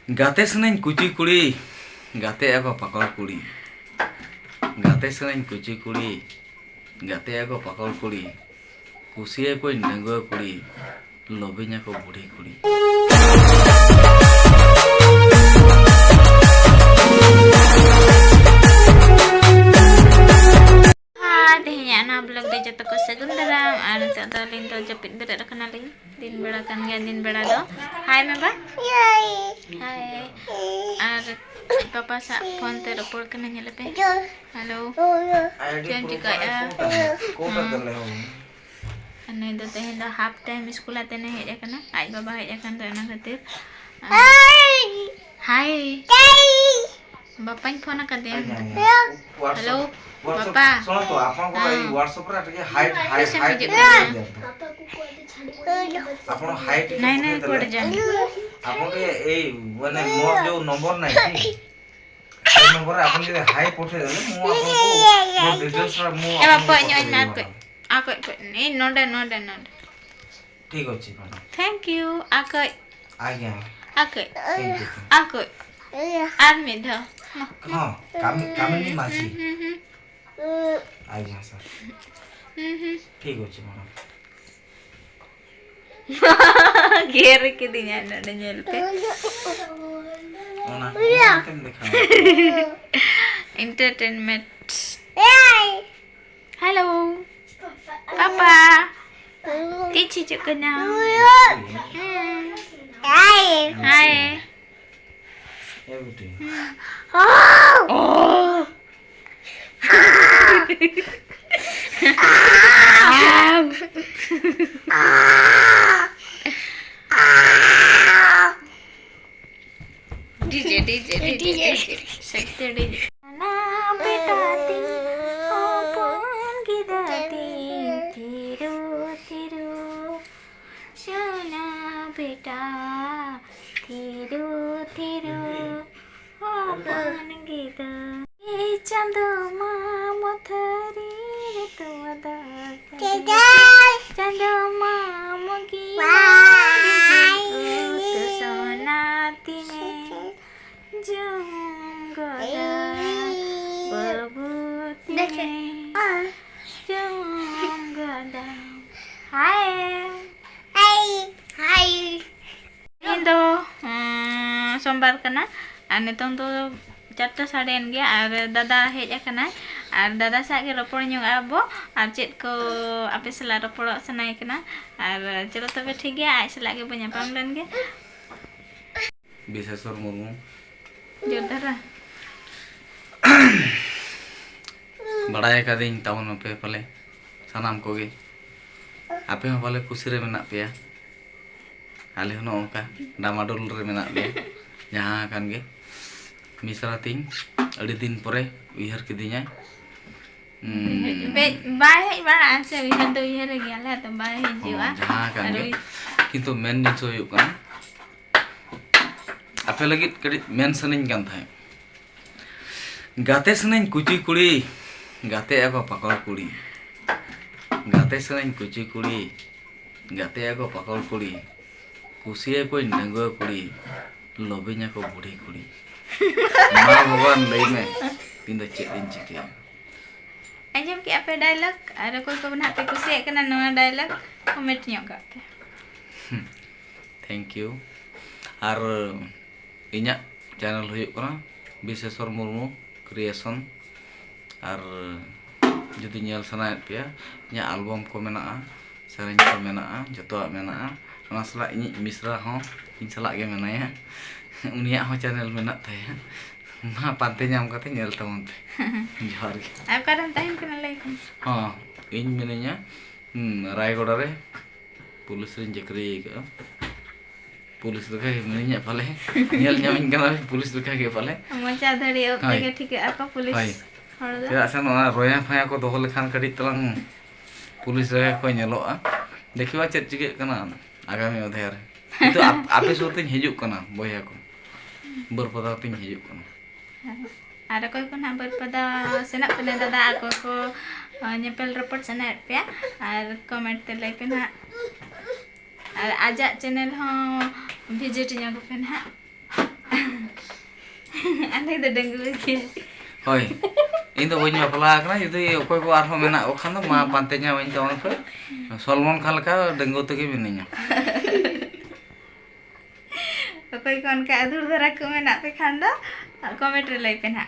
Gate seneng kuci kuli, gate aku pakal kuli. Gate seneng kuci kuli, gate aku pakal kuli. Kusi aku nenggo kuli, lobinya aku budi kuli. Vlog dia jatuh ke segundara, ada tak link tu jepit tidak kenal link. Din beda kan din beda do. Hai mama. Hai. Ada papa sa phone te report kena nyala pe. Hello. Jangan juga ya. Ane do te henda half time school ate ne hej kana. Ai baba hej kan to ena khatir. Hai. Bapak yang phone कर दिया hello पापा सुनो तो आपन को ई WhatsApp रे टिके height आपन हाइट नहीं नहीं पड़ जाए आपन के ए माने मोर जो नंबर नहीं ए नंबर आपन के हाई पठे देले मु आपन को मोर डिटेल्स रा मु ए बापा न्यो ना आको नहीं नोडे ठीक अछि मैडम थैंक यू आको आज्ञा आको आदमी ध हां कामिनी मासी आज्ञा सर ठीक अछि मैडम गेर के दिया नडे नेल पे ओना तुम देखा एंटरटेनमेंट हेलो पापा किछि चकना हाय everything DJ sekte DJ na beta ti opon gidati tiru shona beta tiru opon gida e chando ma mothari tumada chando ma mogi tu sona tine junggoda babutine junggoda hai indo सोमवार कना और नितों तो 4टा साढ़े गया और दादा hedge आकना और दादा सागे रपड़ ᱧᱚᱜ आबो और चेत को आपे सला रपड़ सनाय कना और चलो तबे ठीक गया आज सला के बन पाम लेन गे विशेषर मुर्मू जोरदार बड़ाय कादिन तावन पे पले सनाम कोगे आपे हो पले खुशी रे मेना पेया आले हनो ओका डामाडोल रे मेना ले जहां कान गे मिसरा तिन अड़ी दिन परे उइहर किदिnya बाय हे बड़ा से उइहर तो उइहर गेला तो बाय हे जीवा जहां कान गे किंतु मेन जिस होयो कान आपे लगित कड़ी मेन सनिन कान थाय गाते सनिन कुची कुड़ी गाते आको पाकल कुड़ी गाते सनिन कुची कुड़ी गाते आको पाकल कुड़ी कुसी को नंगो कुड़ी लोबिnya को बूढ़ी कुड़ी मां भगवान लई में तीन द चेक दिन चिके अंजम के आपे डायलॉग और कोई को बना पे कुसी एकना नवा डायलॉग कमेंट ᱧᱚᱜ का पे थैंक यू और इኛ चैनल हुई करा विशेषर मुर्मू क्रिएशन और जुदी नेल सनायत पे इኛ एल्बम को मेना सेरेंज को मेना जतो मेना ona sala ini misra ho in sala ge menaya unia ho channel mena thaya ma pante nyam kate nyel tamon pe johar ge ab karan tahin kena laikum ha in menanya raigoda re pulis rin jakri ge pulis leka ge menanya pale nyel nyamin kana pulis leka ge pale mocha dhari okte ge thik apa pulis hor da san ona roya phaya ko doho lekhan kadi talang pulis re ko nyeloa देखिवा check चिके कना आगामी अध्याय रे तो आपे सोते हिजुक कना बया को बरपदा तिन हिजुक कना आरो कोई को ना बरपदा सेना कने दादा को nyepel report sana ya और कमेंट ते लाइक पे ना और आजा चैनल हो विजिट ᱧᱚᱜ पे ना नहीं तो डंगू के होय इन तो बनी बापला करना जुदी ओकोय को आरो मेना ओखान दो मा पांतेኛ वइन तो पे सलमान खान का डंगो तके बिनिया ओकोय कोन का अधूर धरा को मेना पे खान दो कमेंट रे लई पे ना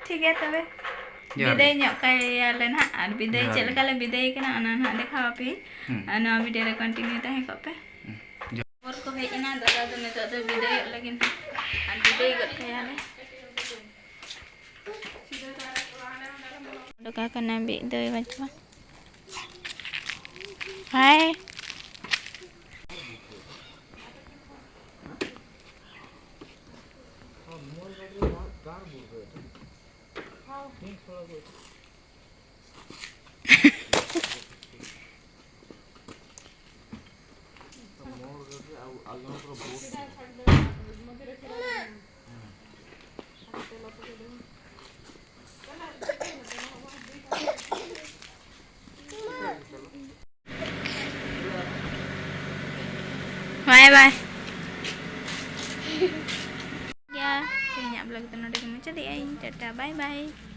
ठीक है तबे विदाय ᱧᱚᱜ ᱠᱟᱭᱟᱞᱮ ᱱᱟᱦᱟᱜ ᱟᱨ विदाय ᱪᱮᱫ ᱞᱮᱠᱟ ᱞᱮ विदाय ᱠᱟᱱᱟ ᱚᱱᱟ ᱱᱟᱦᱟᱜ ᱫᱮᱠᱷᱟᱣ ᱟᱯᱮ ᱟᱨ ᱱᱚᱣᱟ ᱵᱷᱤᱰᱤᱭᱳ ᱨᱮ ᱠᱚᱱᱴᱤᱱᱤᱭᱩ ᱛᱟᱦᱮᱸ ᱠᱚᱜ ᱯᱮ ᱯᱚᱨ ᱠᱚ ᱦᱮᱡ ᱮᱱᱟ ᱫᱟᱫᱟ ᱫᱚ ᱱᱤᱛᱚᱜ ᱫᱚ विदाᱭᱚᱜ ᱞᱟᱹᱜᱤᱫ ᱟᱨ विदाय ᱜᱚᱫ ᱠᱟᱭᱟᱞᱮ ᱩᱰᱩᱠᱟ ᱠᱟᱱᱟ विदाय ᱵᱟᱪᱣᱟ hi bye bye ya kayaknya vlog itu nanti kemudian jadi tata bye bye